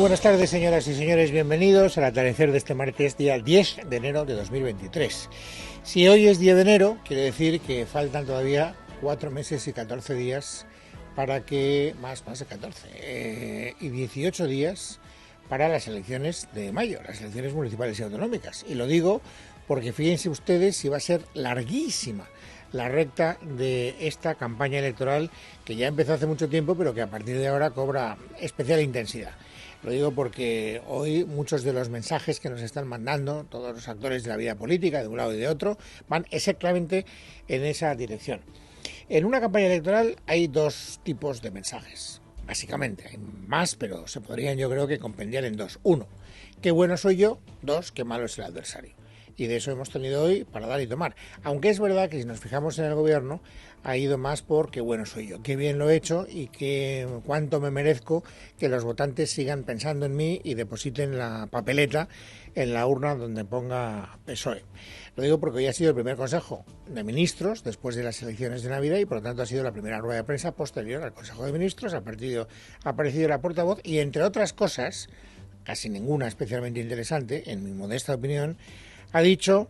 buenas tardes, señoras y señores, bienvenidos al atardecer de este martes, día 10 de enero de 2023. Si hoy es 10 de enero, quiere decir que faltan todavía 4 meses y 14 días para que, más de 14, y 18 días para las elecciones de mayo, las elecciones municipales y autonómicas. Y lo digo porque fíjense ustedes si va a ser larguísima la recta de esta campaña electoral que ya empezó hace mucho tiempo, pero que a partir de ahora cobra especial intensidad. Lo digo porque hoy muchos de los mensajes que nos están mandando todos los actores de la vida política, de un lado y de otro, van exactamente en esa dirección. En una campaña electoral hay dos tipos de mensajes, básicamente. Hay más, pero se podrían, yo creo, que compendiar en dos. Uno, qué bueno soy yo. Dos, qué malo es el adversario. Y de eso hemos tenido hoy para dar y tomar. Aunque es verdad que si nos fijamos en el gobierno, ha ido más por qué bueno soy yo, qué bien lo he hecho y cuánto me merezco que los votantes sigan pensando en mí y depositen la papeleta en la urna donde ponga PSOE. Lo digo porque hoy ha sido el primer consejo de ministros después de las elecciones de Navidad y por lo tanto ha sido la primera rueda de prensa posterior al Consejo de Ministros. Ha aparecido la portavoz y, entre otras cosas, casi ninguna especialmente interesante, en mi modesta opinión, ha dicho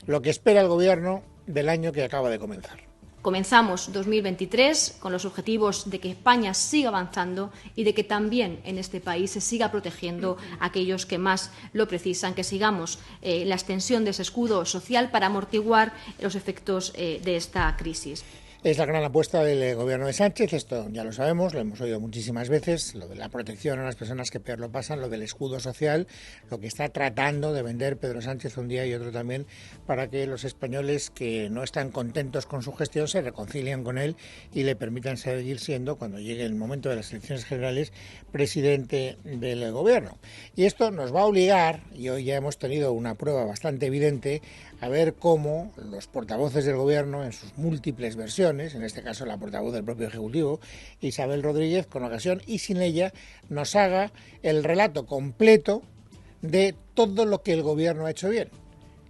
lo que espera el gobierno del año que acaba de comenzar. Comenzamos 2023 con los objetivos de que España siga avanzando y de que también en este país se siga protegiendo a aquellos que más lo precisan, que sigamos la extensión de ese escudo social para amortiguar los efectos de esta crisis. Es la gran apuesta del gobierno de Sánchez, esto ya lo sabemos, lo hemos oído muchísimas veces, lo de la protección a las personas que peor lo pasan, lo del escudo social, lo que está tratando de vender Pedro Sánchez un día y otro también para que los españoles que no están contentos con su gestión se reconcilien con él y le permitan seguir siendo, cuando llegue el momento de las elecciones generales, presidente del gobierno. Y esto nos va a obligar, y hoy ya hemos tenido una prueba bastante evidente, a ver cómo los portavoces del gobierno en sus múltiples versiones, en este caso la portavoz del propio Ejecutivo, Isabel Rodríguez, con ocasión y sin ella, nos haga el relato completo de todo lo que el gobierno ha hecho bien,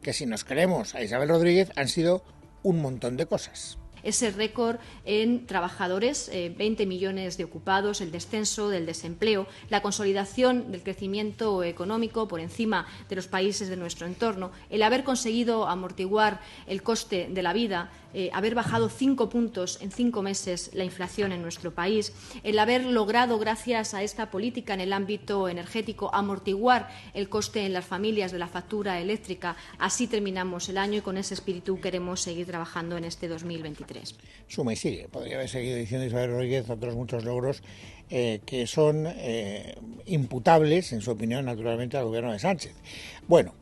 que si nos creemos a Isabel Rodríguez han sido un montón de cosas. Ese récord en trabajadores, 20 millones de ocupados, el descenso del desempleo, la consolidación del crecimiento económico por encima de los países de nuestro entorno, el haber conseguido amortiguar el coste de la vida, haber bajado 5 puntos en 5 meses la inflación en nuestro país, el haber logrado, gracias a esta política en el ámbito energético, amortiguar el coste en las familias de la factura eléctrica. Así terminamos el año y con ese espíritu queremos seguir trabajando en este 2023. Suma y sigue. Podría haber seguido diciendo Isabel Rodríguez otros muchos logros que son imputables, en su opinión, naturalmente, al gobierno de Sánchez. Bueno,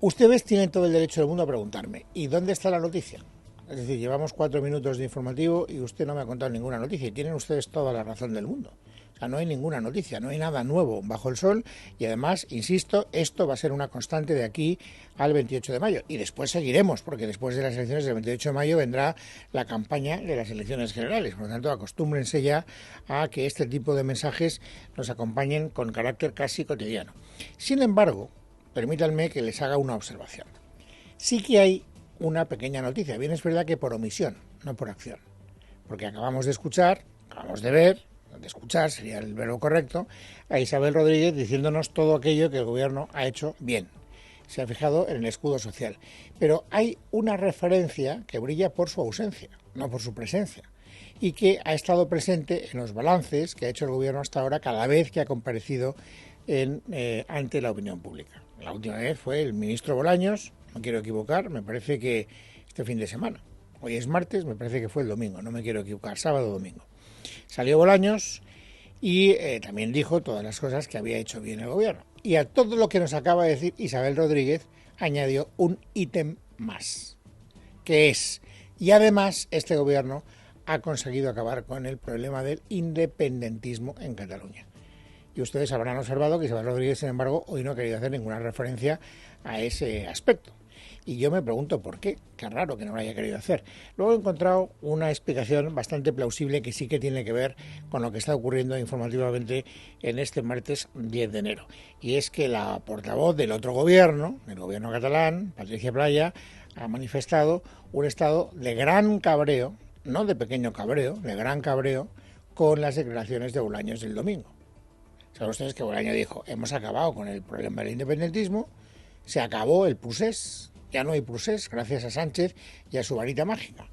ustedes tienen todo el derecho del mundo a preguntarme, ¿y dónde está la noticia? Es decir, llevamos 4 minutos de informativo y usted no me ha contado ninguna noticia y tienen ustedes toda la razón del mundo. O sea, no hay ninguna noticia, no hay nada nuevo bajo el sol y además, insisto, esto va a ser una constante de aquí al 28 de mayo y después seguiremos, porque después de las elecciones del 28 de mayo vendrá la campaña de las elecciones generales. Por lo tanto, acostúmbrense ya a que este tipo de mensajes nos acompañen con carácter casi cotidiano. Sin embargo, permítanme que les haga una observación. Sí que hay una pequeña noticia, bien es verdad que por omisión, no por acción, porque acabamos de ver, de escuchar sería el verbo correcto, a Isabel Rodríguez diciéndonos todo aquello que el gobierno ha hecho bien. Se ha fijado en el escudo social, pero hay una referencia que brilla por su ausencia, no por su presencia, y que ha estado presente en los balances que ha hecho el gobierno hasta ahora cada vez que ha comparecido ante la opinión pública. La última vez fue el ministro Bolaños, no quiero equivocar, me parece que este fin de semana. Hoy es martes, me parece que fue el domingo, no me quiero equivocar, sábado o domingo. Salió Bolaños y también dijo todas las cosas que había hecho bien el gobierno. Y a todo lo que nos acaba de decir Isabel Rodríguez añadió un ítem más, que es, y además este gobierno ha conseguido acabar con el problema del independentismo en Cataluña. Y ustedes habrán observado que Isabel Rodríguez, sin embargo, hoy no ha querido hacer ninguna referencia a ese aspecto. Y yo me pregunto por qué, qué raro que no lo haya querido hacer. Luego he encontrado una explicación bastante plausible que sí que tiene que ver con lo que está ocurriendo informativamente en este martes 10 de enero. Y es que la portavoz del otro gobierno, el gobierno catalán, Patricia Playa, ha manifestado un estado de gran cabreo, no de pequeño cabreo, de gran cabreo, con las declaraciones de Bolaños del domingo. Saben ustedes que Bolaño dijo, hemos acabado con el problema del independentismo, se acabó el procés, ya no hay procés, gracias a Sánchez y a su varita mágica.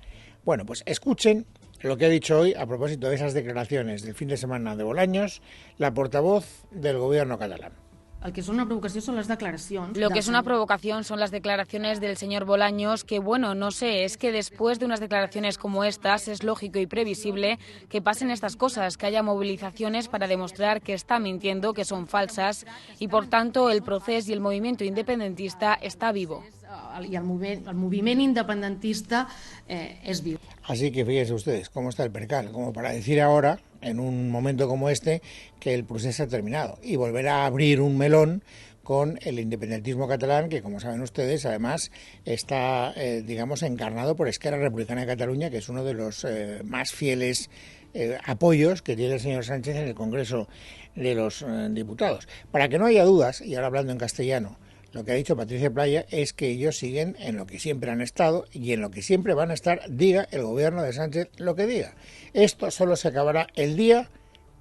Bueno, pues escuchen lo que ha dicho hoy a propósito de esas declaraciones del fin de semana de Bolaños, la portavoz del gobierno catalán. El que és una provocació són les declaracions. Lo que es una provocación son las declaraciones del señor Bolaños, que bueno, no sé, es que después de unas declaraciones como estas es lógico y previsible que pasen estas cosas, que haya movilizaciones para demostrar que está mintiendo, que son falsas y por tanto el proceso y el movimiento independentista está vivo. I el moviment independentista és viu. Así que fíjense ustedes cómo está el percal, como para decir ahora, en un momento como este, que el proceso ha terminado y volver a abrir un melón con el independentismo catalán, que como saben ustedes, además está, digamos, encarnado por Esquerra Republicana de Cataluña, que es uno de los más fieles apoyos que tiene el señor Sánchez en el Congreso de los Diputados. Para que no haya dudas, y ahora hablando en castellano, lo que ha dicho Patricia Playa es que ellos siguen en lo que siempre han estado y en lo que siempre van a estar, diga el gobierno de Sánchez lo que diga. Esto solo se acabará el día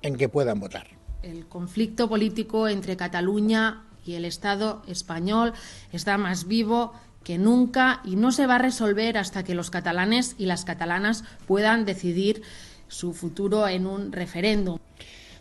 en que puedan votar. El conflicto político entre Cataluña y el Estado español está más vivo que nunca y no se va a resolver hasta que los catalanes y las catalanas puedan decidir su futuro en un referéndum.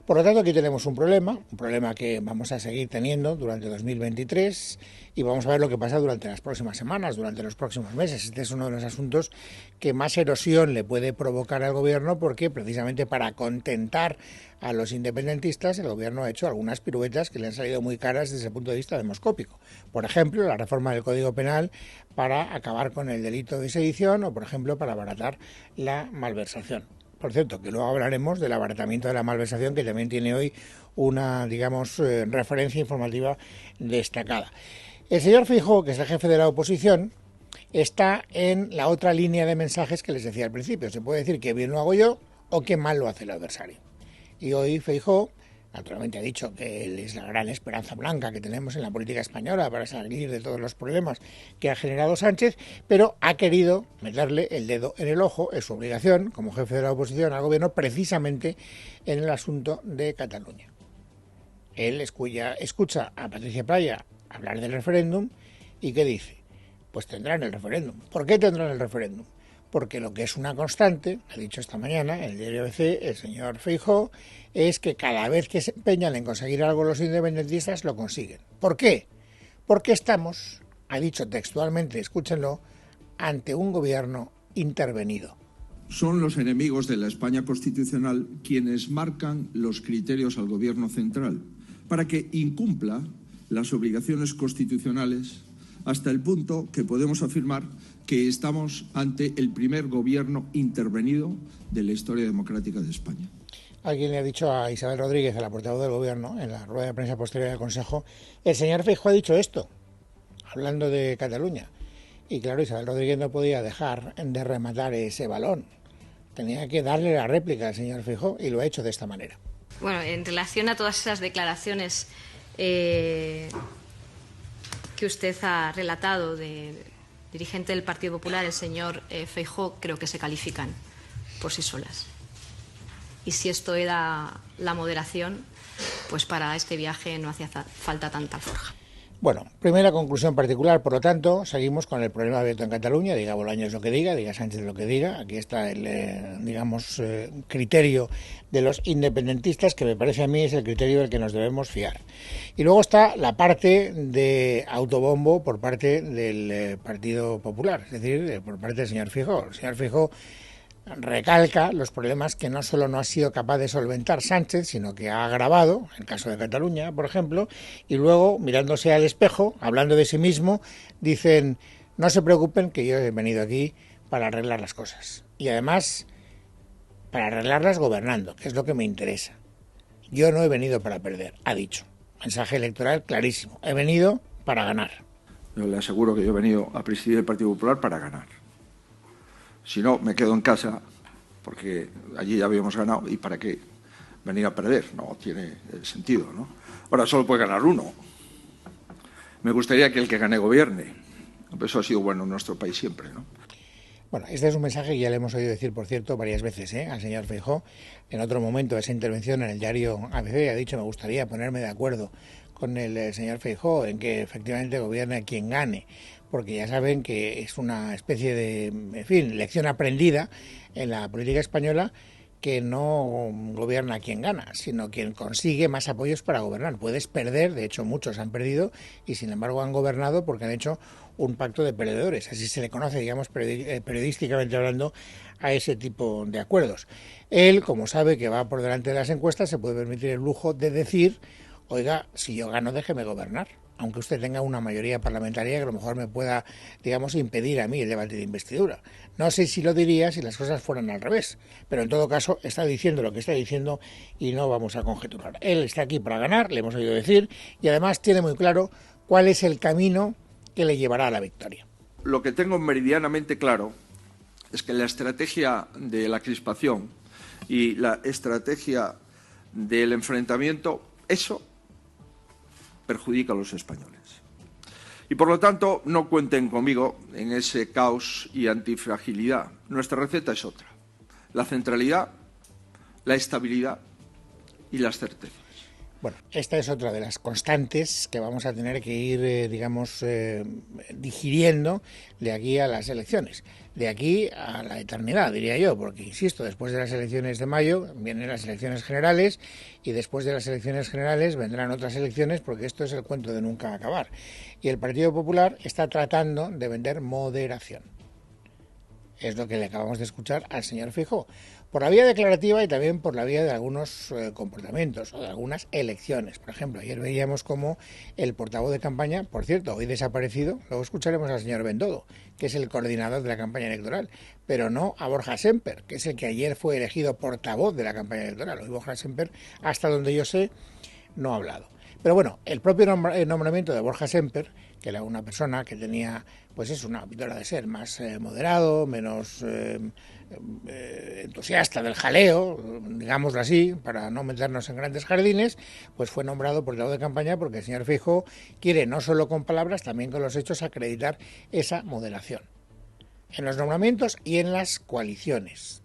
Por lo tanto, aquí tenemos un problema que vamos a seguir teniendo durante 2023 y vamos a ver lo que pasa durante las próximas semanas, durante los próximos meses. Este es uno de los asuntos que más erosión le puede provocar al gobierno porque precisamente para contentar a los independentistas el gobierno ha hecho algunas piruetas que le han salido muy caras desde el punto de vista demoscópico. Por ejemplo, la reforma del Código Penal para acabar con el delito de sedición o, por ejemplo, para abaratar la malversación. Por cierto, que luego hablaremos del abaratamiento de la malversación, que también tiene hoy una, digamos, referencia informativa destacada. El señor Feijóo, que es el jefe de la oposición, está en la otra línea de mensajes que les decía al principio. Se puede decir que bien lo hago yo o que mal lo hace el adversario. Y hoy Feijóo, naturalmente, ha dicho que él es la gran esperanza blanca que tenemos en la política española para salir de todos los problemas que ha generado Sánchez, pero ha querido meterle el dedo en el ojo, es su obligación, como jefe de la oposición al gobierno, precisamente en el asunto de Cataluña. Él escucha a Patricia Playa hablar del referéndum y ¿qué dice? Pues tendrán el referéndum. ¿Por qué tendrán el referéndum? Porque lo que es una constante, ha dicho esta mañana en el diario ABC el señor Feijóo, es que cada vez que se empeñan en conseguir algo los independentistas lo consiguen. ¿Por qué? Porque estamos, ha dicho textualmente, escúchenlo, ante un gobierno intervenido. Son los enemigos de la España constitucional quienes marcan los criterios al gobierno central para que incumpla las obligaciones constitucionales hasta el punto que podemos afirmar que estamos ante el primer gobierno intervenido de la historia democrática de España. Alguien le ha dicho a Isabel Rodríguez, a la portavoz del Gobierno, en la rueda de prensa posterior del Consejo, el señor Feijóo ha dicho esto, hablando de Cataluña. Y claro, Isabel Rodríguez no podía dejar de rematar ese balón. Tenía que darle la réplica al señor Feijóo y lo ha hecho de esta manera. Bueno, en relación a todas esas declaraciones que usted ha relatado de dirigente del Partido Popular, el señor Feijóo, creo que se califican por sí solas. Y si esto era la moderación, pues para este viaje no hacía falta tanta alforja. Bueno, primera conclusión particular, por lo tanto, seguimos con el problema abierto en Cataluña, diga Bolaños lo que diga Sánchez lo que diga, aquí está el, digamos, criterio de los independentistas, que me parece a mí es el criterio del que nos debemos fiar. Y luego está la parte de autobombo por parte del Partido Popular, es decir, por parte del señor Feijóo. El señor Feijóo recalca los problemas que no solo no ha sido capaz de solventar Sánchez, sino que ha agravado, en el caso de Cataluña, por ejemplo, y luego, mirándose al espejo, hablando de sí mismo, dicen, no se preocupen que yo he venido aquí para arreglar las cosas. Y además, para arreglarlas gobernando, que es lo que me interesa. Yo no he venido para perder, ha dicho. Mensaje electoral clarísimo. He venido para ganar. Yo le aseguro que yo he venido a presidir el Partido Popular para ganar. Si no, me quedo en casa, porque allí ya habíamos ganado, ¿y para qué venir a perder? No tiene sentido, ¿no? Ahora solo puede ganar uno. Me gustaría que el que gane gobierne. Eso ha sido bueno en nuestro país siempre, ¿no? Bueno, este es un mensaje que ya le hemos oído decir, por cierto, varias veces al señor Feijóo. En otro momento de esa intervención en el diario ABC ha dicho: me gustaría ponerme de acuerdo con el señor Feijóo en que efectivamente gobierne quien gane, porque ya saben que es una especie de, en fin, lección aprendida en la política española, que no gobierna quien gana, sino quien consigue más apoyos para gobernar. Puedes perder, de hecho muchos han perdido, y sin embargo han gobernado porque han hecho un pacto de perdedores. Así se le conoce, digamos, periodísticamente hablando, a ese tipo de acuerdos. Él, como sabe que va por delante de las encuestas, se puede permitir el lujo de decir: oiga, si yo gano, déjeme gobernar, aunque usted tenga una mayoría parlamentaria que a lo mejor me pueda, digamos, impedir a mí el debate de investidura. No sé si lo diría si las cosas fueran al revés, pero en todo caso está diciendo lo que está diciendo y no vamos a conjeturar. Él está aquí para ganar, le hemos oído decir, y además tiene muy claro cuál es el camino que le llevará a la victoria. Lo que tengo meridianamente claro es que la estrategia de la crispación y la estrategia del enfrentamiento, eso perjudica a los españoles. Y por lo tanto, no cuenten conmigo en ese caos y antifragilidad. Nuestra receta es otra: la centralidad, la estabilidad y las certezas. Bueno, esta es otra de las constantes que vamos a tener que ir, digiriendo de aquí a las elecciones, de aquí a la eternidad, diría yo, porque, insisto, después de las elecciones de mayo vienen las elecciones generales y después de las elecciones generales vendrán otras elecciones, porque esto es el cuento de nunca acabar. Y el Partido Popular está tratando de vender moderación. Es lo que le acabamos de escuchar al señor Feijóo, por la vía declarativa y también por la vía de algunos comportamientos o de algunas elecciones. Por ejemplo, ayer veíamos cómo el portavoz de campaña, por cierto, hoy desaparecido, luego escucharemos al señor Bendodo, que es el coordinador de la campaña electoral, pero no a Borja Semper, que es el que ayer fue elegido portavoz de la campaña electoral. Hoy Borja Semper, hasta donde yo sé, no ha hablado. Pero bueno, el propio nombramiento de Borja Semper, que era una persona que tenía, pues es una pintura de ser más moderado, menos entusiasta del jaleo, digámoslo así, para no meternos en grandes jardines, pues fue nombrado portavoz de campaña porque el señor Feijóo quiere, no solo con palabras, también con los hechos, acreditar esa moderación en los nombramientos y en las coaliciones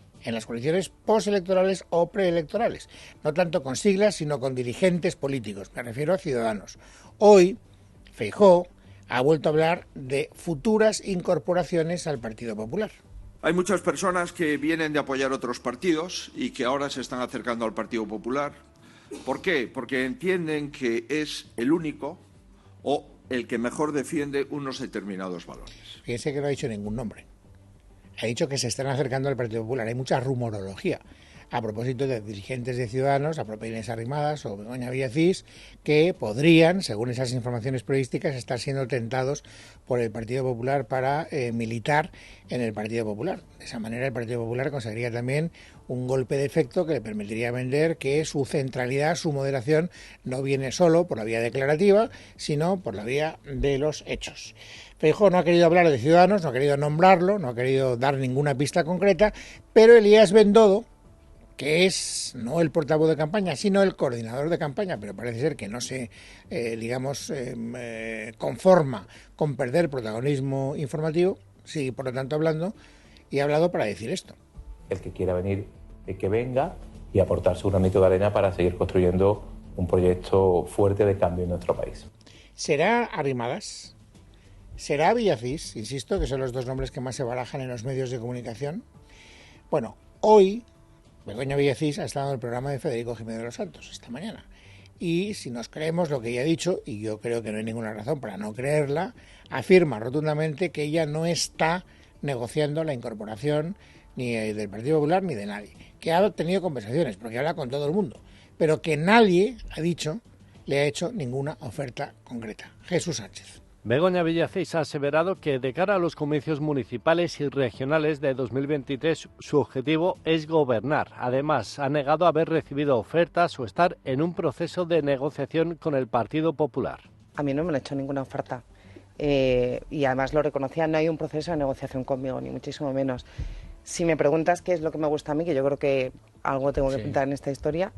postelectorales o preelectorales, no tanto con siglas, sino con dirigentes políticos, me refiero a ciudadanos. Hoy, Feijóo ha vuelto a hablar de futuras incorporaciones al Partido Popular. Hay muchas personas que vienen de apoyar otros partidos y que ahora se están acercando al Partido Popular. ¿Por qué? Porque entienden que es el único o el que mejor defiende unos determinados valores. Fíjense que no ha dicho ningún nombre. Ha dicho que se están acercando al Partido Popular. Hay mucha rumorología a propósito de dirigentes de Ciudadanos, a propia Inés Arrimadas o Begoña Villacís, que podrían, según esas informaciones periodísticas, estar siendo tentados por el Partido Popular para militar en el Partido Popular. De esa manera el Partido Popular conseguiría también un golpe de efecto que le permitiría vender que su centralidad, su moderación, no viene solo por la vía declarativa, sino por la vía de los hechos. Feijóo no ha querido hablar de Ciudadanos, no ha querido nombrarlo, no ha querido dar ninguna pista concreta, pero Elías Bendodo, que es no el portavoz de campaña, sino el coordinador de campaña, pero parece ser que no se, conforma con perder protagonismo informativo, sigue por lo tanto hablando, y ha hablado para decir esto. El que quiera venir, que venga y aportar su granito de arena para seguir construyendo un proyecto fuerte de cambio en nuestro país. ¿Será Arrimadas? ¿Será Villacís? Insisto que son los dos nombres que más se barajan en los medios de comunicación. Bueno, hoy Begoña Villacís ha estado en el programa de Federico Jiménez de los Santos esta mañana. Y si nos creemos lo que ella ha dicho, y yo creo que no hay ninguna razón para no creerla, afirma rotundamente que ella no está negociando la incorporación ni del Partido Popular ni de nadie. Que ha tenido conversaciones, porque habla con todo el mundo, pero que nadie, ha dicho, le ha hecho ninguna oferta concreta. Jesús Sánchez. Begoña Villacís ha aseverado que de cara a los comicios municipales y regionales de 2023 su objetivo es gobernar. Además, ha negado haber recibido ofertas o estar en un proceso de negociación con el Partido Popular. A mí no me han hecho ninguna oferta y además lo reconocía, no hay un proceso de negociación conmigo, ni muchísimo menos. Si me preguntas qué es lo que me gusta a mí, que yo creo que algo tengo que pintar en esta historia,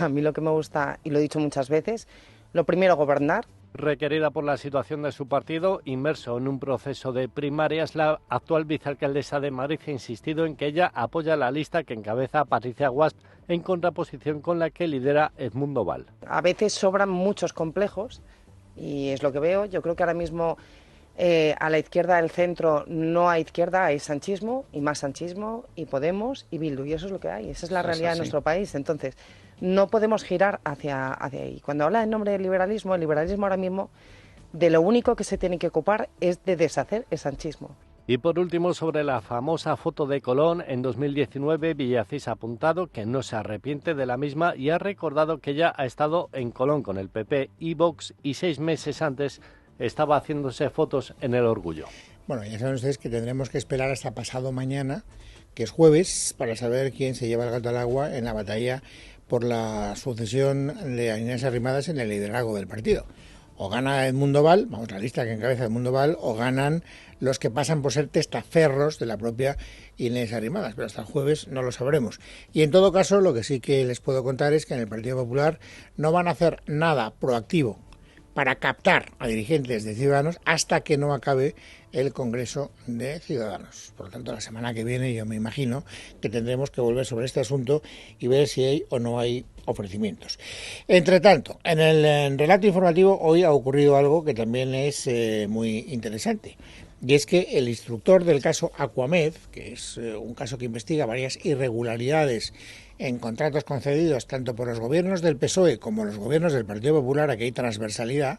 a mí lo que me gusta, y lo he dicho muchas veces, lo primero, gobernar. Requerida por la situación de su partido, inmerso en un proceso de primarias, la actual vicealcaldesa de Madrid ha insistido en que ella apoya la lista que encabeza Patricia Guasp, en contraposición con la que lidera Edmundo Val. A veces sobran muchos complejos y es lo que veo. Yo creo que ahora mismo a la izquierda del centro no hay izquierda, hay sanchismo y más sanchismo y Podemos y Bildu, y eso es lo que hay, esa es la realidad de nuestro país. Entonces, no podemos girar hacia ahí. Cuando habla en nombre del liberalismo, el liberalismo ahora mismo de lo único que se tiene que ocupar es de deshacer el sanchismo. Y por último, sobre la famosa foto de Colón, en 2019 Villacís ha apuntado que no se arrepiente de la misma y ha recordado que ya ha estado en Colón con el PP y Vox y 6 meses antes estaba haciéndose fotos en el Orgullo. Bueno, ya saben ustedes que tendremos que esperar hasta pasado mañana, que es jueves, para saber quién se lleva el gato al agua en la batalla por la sucesión de Inés Arrimadas en el liderazgo del partido. O gana Edmundo Val, vamos, la lista que encabeza Edmundo Val, o ganan los que pasan por ser testaferros de la propia Inés Arrimadas, pero hasta el jueves no lo sabremos. Y en todo caso, lo que sí que les puedo contar es que en el Partido Popular no van a hacer nada proactivo para captar a dirigentes de Ciudadanos hasta que no acabe el Congreso de Ciudadanos. Por lo tanto, la semana que viene yo me imagino que tendremos que volver sobre este asunto y ver si hay o no hay ofrecimientos. Entre tanto, en el relato informativo hoy ha ocurrido algo que también es muy interesante. Y es que el instructor del caso Aquamed, que es un caso que investiga varias irregularidades en contratos concedidos tanto por los gobiernos del PSOE como los gobiernos del Partido Popular, aquí hay transversalidad,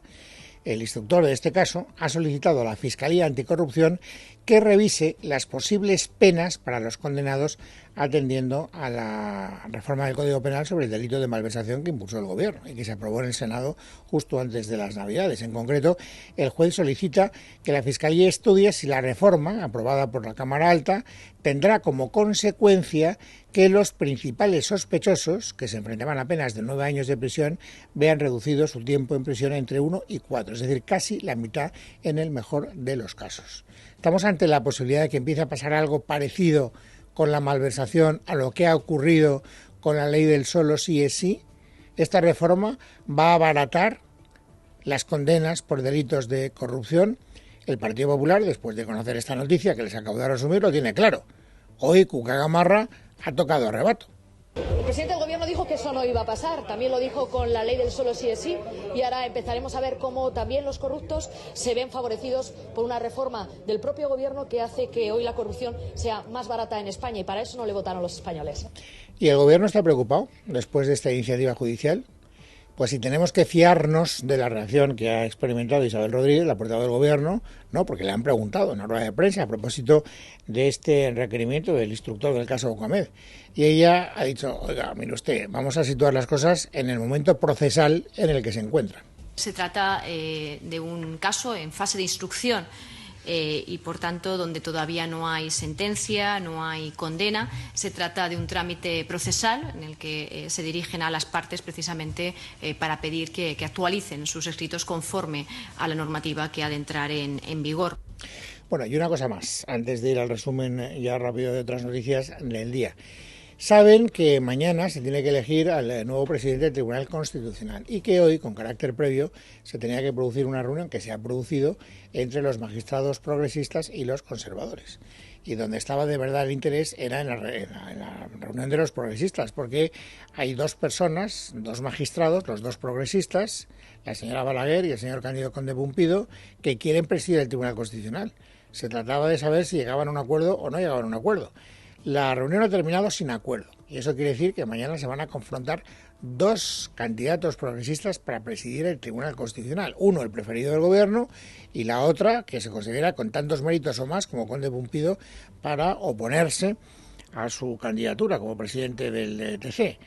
el instructor de este caso ha solicitado a la Fiscalía Anticorrupción que revise las posibles penas para los condenados atendiendo a la reforma del Código Penal sobre el delito de malversación que impulsó el Gobierno y que se aprobó en el Senado justo antes de las Navidades. En concreto, el juez solicita que la Fiscalía estudie si la reforma, aprobada por la Cámara Alta, tendrá como consecuencia que los principales sospechosos, que se enfrentaban a penas de 9 años de prisión, vean reducido su tiempo en prisión entre 1 y 4, es decir, casi la mitad en el mejor de los casos. Estamos ante la posibilidad de que empiece a pasar algo parecido con la malversación a lo que ha ocurrido con la ley del solo sí es sí. Esta reforma va a abaratar las condenas por delitos de corrupción. El Partido Popular, después de conocer esta noticia que les acabo de resumir, lo tiene claro. Hoy Cuca Gamarra ha tocado arrebato. El presidente del Gobierno dijo que eso no iba a pasar, también lo dijo con la ley del solo sí es sí, y ahora empezaremos a ver cómo también los corruptos se ven favorecidos por una reforma del propio Gobierno que hace que hoy la corrupción sea más barata en España, y para eso no le votaron los españoles. ¿Y el Gobierno está preocupado después de esta iniciativa judicial? Pues si tenemos que fiarnos de la reacción que ha experimentado Isabel Rodríguez, la portavoz del Gobierno, no, porque le han preguntado en una rueda de prensa a propósito de este requerimiento del instructor del caso Aquamed. Y ella ha dicho, oiga, mire usted, vamos a situar las cosas en el momento procesal en el que se encuentran. Se trata de un caso en fase de instrucción. Y, por tanto, donde todavía no hay sentencia, no hay condena. Se trata de un trámite procesal en el que se dirigen a las partes precisamente para pedir que actualicen sus escritos conforme a la normativa que ha de entrar en vigor. Bueno, y una cosa más, antes de ir al resumen ya rápido de otras noticias del día. Saben que mañana se tiene que elegir al nuevo presidente del Tribunal Constitucional y que hoy, con carácter previo, se tenía que producir una reunión que se ha producido entre los magistrados progresistas y los conservadores. Y donde estaba de verdad el interés era en la reunión de los progresistas, porque hay dos personas, dos magistrados, los dos progresistas, la señora Balaguer y el señor Cándido Conde Pumpido, que quieren presidir el Tribunal Constitucional. Se trataba de saber si llegaban a un acuerdo o no llegaban a un acuerdo. La reunión ha terminado sin acuerdo y eso quiere decir que mañana se van a confrontar dos candidatos progresistas para presidir el Tribunal Constitucional. Uno, el preferido del Gobierno, y la otra, que se considera con tantos méritos o más como Conde Pumpido, para oponerse a su candidatura como presidente del TC.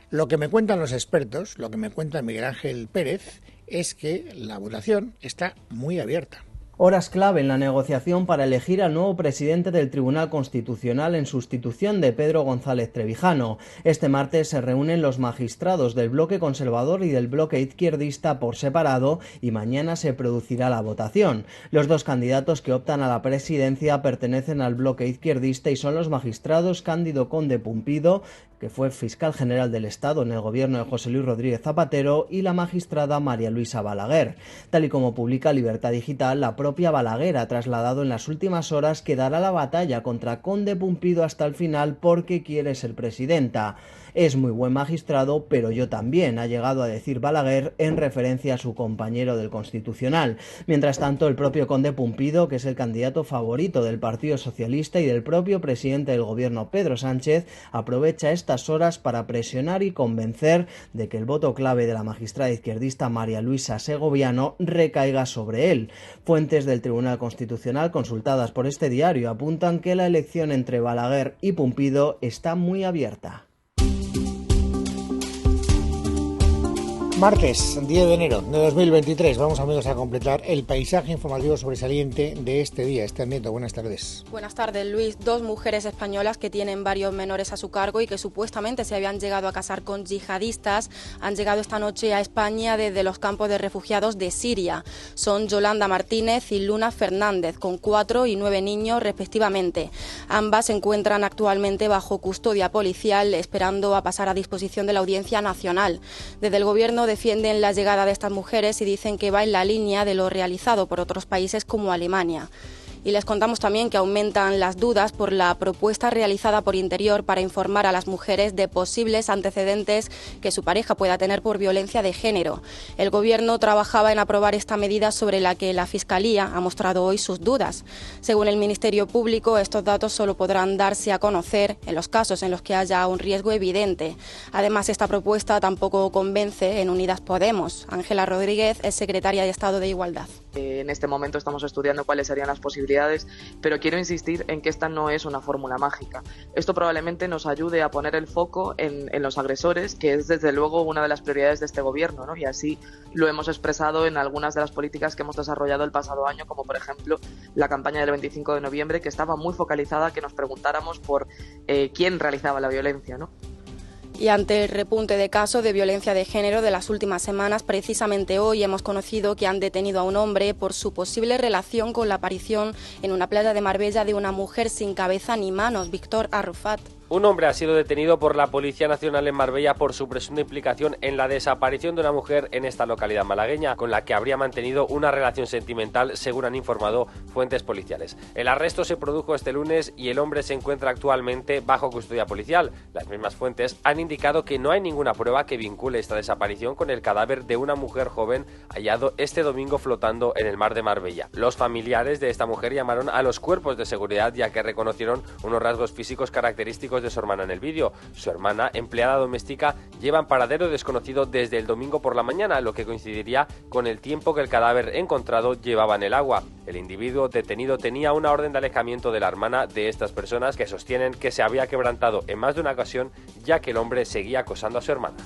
Lo que me cuentan los expertos, lo que me cuenta Miguel Ángel Pérez, es que la votación está muy abierta. Horas clave en la negociación para elegir al nuevo presidente del Tribunal Constitucional en sustitución de Pedro González Trevijano. Este martes se reúnen los magistrados del bloque conservador y del bloque izquierdista por separado y mañana se producirá la votación. Los dos candidatos que optan a la presidencia pertenecen al bloque izquierdista y son los magistrados Cándido Conde Pumpido, que fue fiscal general del Estado en el gobierno de José Luis Rodríguez Zapatero, y la magistrada María Luisa Balaguer. Tal y como publica Libertad Digital, la propia Balaguer ha trasladado en las últimas horas que dará la batalla contra Conde Pumpido hasta el final porque quiere ser presidenta. Es muy buen magistrado, pero yo también, ha llegado a decir Balaguer en referencia a su compañero del Constitucional. Mientras tanto, el propio Conde Pumpido, que es el candidato favorito del Partido Socialista y del propio presidente del gobierno Pedro Sánchez, aprovecha estas horas para presionar y convencer de que el voto clave de la magistrada izquierdista María Luisa Segoviano recaiga sobre él. Fuentes del Tribunal Constitucional consultadas por este diario apuntan que la elección entre Balaguer y Pumpido está muy abierta. Martes 10 de enero de 2023. Vamos, amigos, a completar el paisaje informativo sobresaliente de este día. Esther Nieto, buenas tardes. Buenas tardes, Luis. 2 mujeres españolas que tienen varios menores a su cargo y que supuestamente se habían llegado a casar con yihadistas han llegado esta noche a España desde los campos de refugiados de Siria. Son Yolanda Martínez y Luna Fernández, con 4 y 9 niños respectivamente. Ambas se encuentran actualmente bajo custodia policial, esperando a pasar a disposición de la Audiencia Nacional. Desde el Gobierno defienden la llegada de estas mujeres y dicen que va en la línea de lo realizado por otros países como Alemania. Y les contamos también que aumentan las dudas por la propuesta realizada por Interior para informar a las mujeres de posibles antecedentes que su pareja pueda tener por violencia de género. El Gobierno trabajaba en aprobar esta medida sobre la que la Fiscalía ha mostrado hoy sus dudas. Según el Ministerio Público, estos datos solo podrán darse a conocer en los casos en los que haya un riesgo evidente. Además, esta propuesta tampoco convence en Unidas Podemos. Ángela Rodríguez es secretaria de Estado de Igualdad. En este momento estamos estudiando cuáles serían las posibilidades, pero quiero insistir en que esta no es una fórmula mágica. Esto probablemente nos ayude a poner el foco en los agresores, que es desde luego una de las prioridades de este gobierno, ¿no? Y así lo hemos expresado en algunas de las políticas que hemos desarrollado el pasado año, como por ejemplo la campaña del 25 de noviembre, que estaba muy focalizada, que nos preguntáramos por quién realizaba la violencia, ¿no? Y ante el repunte de casos de violencia de género de las últimas semanas, precisamente hoy hemos conocido que han detenido a un hombre por su posible relación con la aparición en una playa de Marbella de una mujer sin cabeza ni manos, Víctor Arrufat. Un hombre ha sido detenido por la Policía Nacional en Marbella por su presunta implicación en la desaparición de una mujer en esta localidad malagueña, con la que habría mantenido una relación sentimental, según han informado fuentes policiales. El arresto se produjo este lunes y el hombre se encuentra actualmente bajo custodia policial. Las mismas fuentes han indicado que no hay ninguna prueba que vincule esta desaparición con el cadáver de una mujer joven hallado este domingo flotando en el mar de Marbella. Los familiares de esta mujer llamaron a los cuerpos de seguridad, ya que reconocieron unos rasgos físicos característicos de su hermana en el vídeo. Su hermana, empleada doméstica, lleva en paradero desconocido desde el domingo por la mañana, lo que coincidiría con el tiempo que el cadáver encontrado llevaba en el agua. El individuo detenido tenía una orden de alejamiento de la hermana de estas personas, que sostienen que se había quebrantado en más de una ocasión, ya que el hombre seguía acosando a su hermana.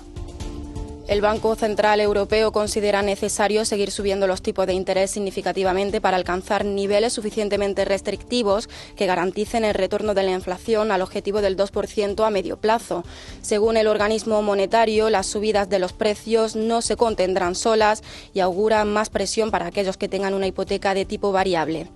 El Banco Central Europeo considera necesario seguir subiendo los tipos de interés significativamente para alcanzar niveles suficientemente restrictivos que garanticen el retorno de la inflación al objetivo del 2% a medio plazo. Según el organismo monetario, las subidas de los precios no se contendrán solas y auguran más presión para aquellos que tengan una hipoteca de tipo variable.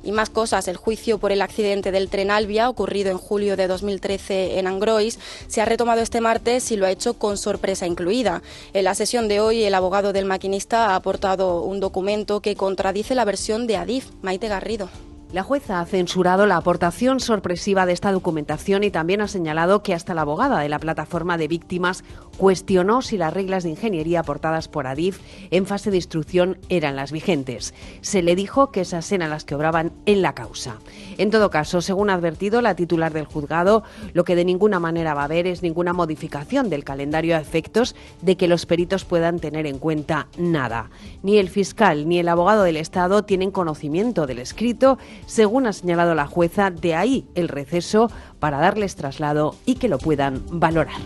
Y más cosas, el juicio por el accidente del tren Alvia, ocurrido en julio de 2013 en Angrois, se ha retomado este martes y lo ha hecho con sorpresa incluida. En la sesión de hoy, el abogado del maquinista ha aportado un documento que contradice la versión de Adif. Maite Garrido. La jueza ha censurado la aportación sorpresiva de esta documentación y también ha señalado que hasta la abogada de la plataforma de víctimas cuestionó si las reglas de ingeniería aportadas por Adif en fase de instrucción eran las vigentes. Se le dijo que esas eran las que obraban en la causa. En todo caso, según ha advertido la titular del juzgado, lo que de ninguna manera va a haber es ninguna modificación del calendario a efectos de que los peritos puedan tener en cuenta nada. Ni el fiscal ni el abogado del Estado tienen conocimiento del escrito, según ha señalado la jueza, de ahí el receso para darles traslado y que lo puedan valorar.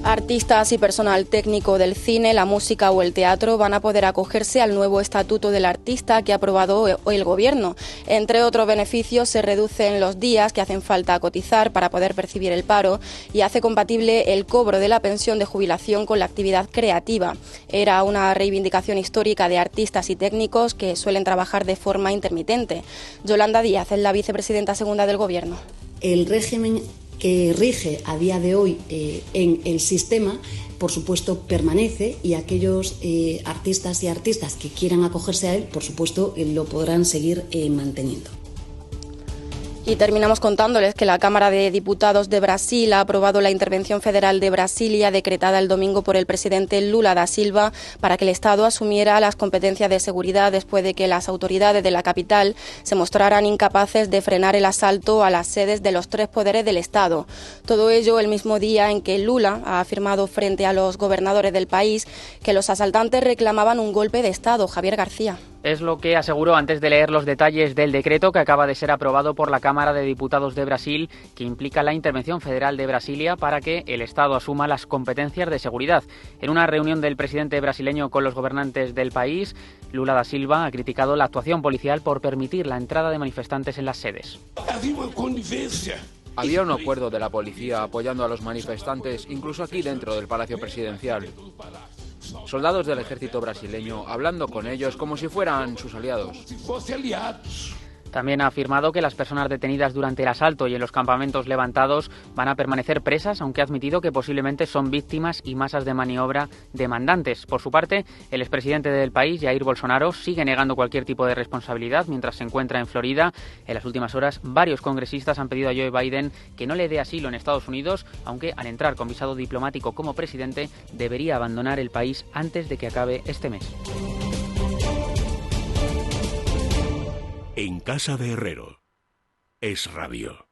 Artistas y personal técnico del cine, la música o el teatro van a poder acogerse al nuevo Estatuto del Artista que ha aprobado hoy el Gobierno. Entre otros beneficios, se reducen los días que hacen falta cotizar para poder percibir el paro y hace compatible el cobro de la pensión de jubilación con la actividad creativa. Era una reivindicación histórica de artistas y técnicos que suelen trabajar de forma intermitente. Yolanda Díaz es la vicepresidenta segunda del Gobierno. El régimen que rige a día de hoy en el sistema, por supuesto, permanece, y aquellos artistas y artistas que quieran acogerse a él, por supuesto, lo podrán seguir manteniendo. Y terminamos contándoles que la Cámara de Diputados de Brasil ha aprobado la intervención federal de Brasilia decretada el domingo por el presidente Lula da Silva para que el Estado asumiera las competencias de seguridad después de que las autoridades de la capital se mostraran incapaces de frenar el asalto a las sedes de los 3 poderes del Estado. Todo ello el mismo día en que Lula ha afirmado frente a los gobernadores del país que los asaltantes reclamaban un golpe de Estado. Javier García. Es lo que aseguró antes de leer los detalles del decreto que acaba de ser aprobado por la Cámara de Diputados de Brasil, que implica la intervención federal de Brasilia para que el Estado asuma las competencias de seguridad. En una reunión del presidente brasileño con los gobernantes del país, Lula da Silva ha criticado la actuación policial por permitir la entrada de manifestantes en las sedes. Había un acuerdo de la policía apoyando a los manifestantes, incluso aquí dentro del Palacio Presidencial. Soldados del ejército brasileño hablando con ellos como si fueran sus aliados. También ha afirmado que las personas detenidas durante el asalto y en los campamentos levantados van a permanecer presas, aunque ha admitido que posiblemente son víctimas y masas de maniobra demandantes. Por su parte, el expresidente del país, Jair Bolsonaro, sigue negando cualquier tipo de responsabilidad mientras se encuentra en Florida. En las últimas horas, varios congresistas han pedido a Joe Biden que no le dé asilo en Estados Unidos, aunque al entrar con visado diplomático como presidente debería abandonar el país antes de que acabe este mes. En casa de Herrero, Es Radio.